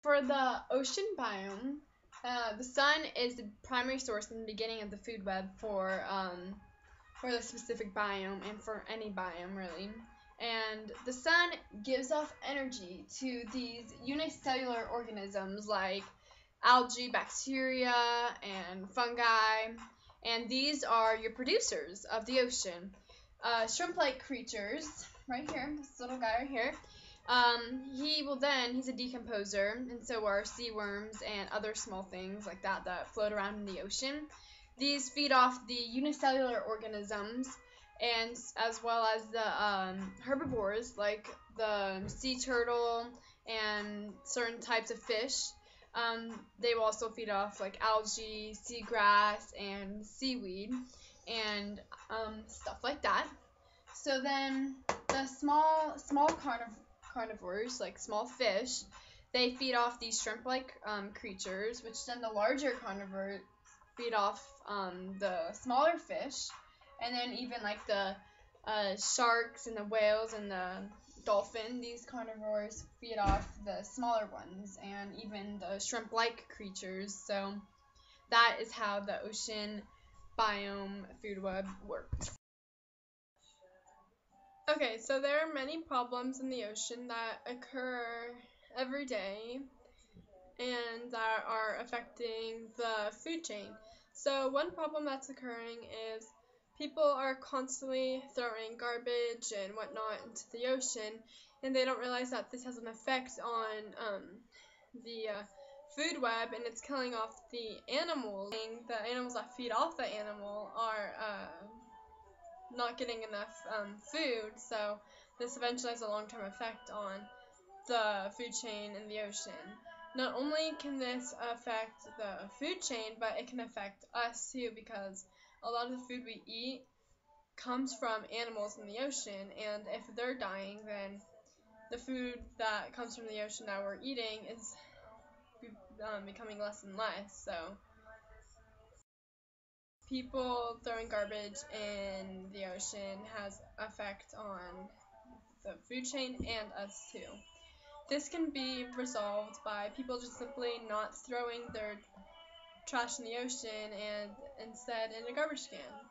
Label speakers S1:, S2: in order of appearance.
S1: For the ocean biome, the sun is the primary source in the beginning of the food web for the specific biome and for any biome really. And the sun gives off energy to these unicellular organisms like algae, bacteria, and fungi. And these are your producers of the ocean. Shrimp-like creatures, right here, this little guy right here. He's a decomposer, and so are sea worms and other small things like that that float around in the ocean. These feed off the unicellular organisms, and as well as the herbivores like the sea turtle and certain types of fish. They will also feed off like algae, seagrass, and seaweed, and stuff like that. So then the small carnivores like small fish, they feed off these shrimp-like creatures, which then the larger carnivores feed off the smaller fish, and then even like the sharks and the whales and the dolphin. These carnivores feed off the smaller ones and even the shrimp-like creatures. So that is how the ocean biome food web works. Okay, so there are many problems in the ocean that occur every day and that are affecting the food chain. So, one problem that's occurring is people are constantly throwing garbage and whatnot into the ocean, and they don't realize that this has an effect on the food web, and it's killing off the animals. The animals that feed off the animal are not getting enough food, so this eventually has a long-term effect on the food chain in the ocean. Not only can this affect the food chain, but it can affect us too, because a lot of the food we eat comes from animals in the ocean, and if they're dying, then the food that comes from the ocean that we're eating is becoming less and less. So people throwing garbage in the ocean has effect on the food chain and us too. This can be resolved by people just simply not throwing their trash in the ocean and instead in a garbage can.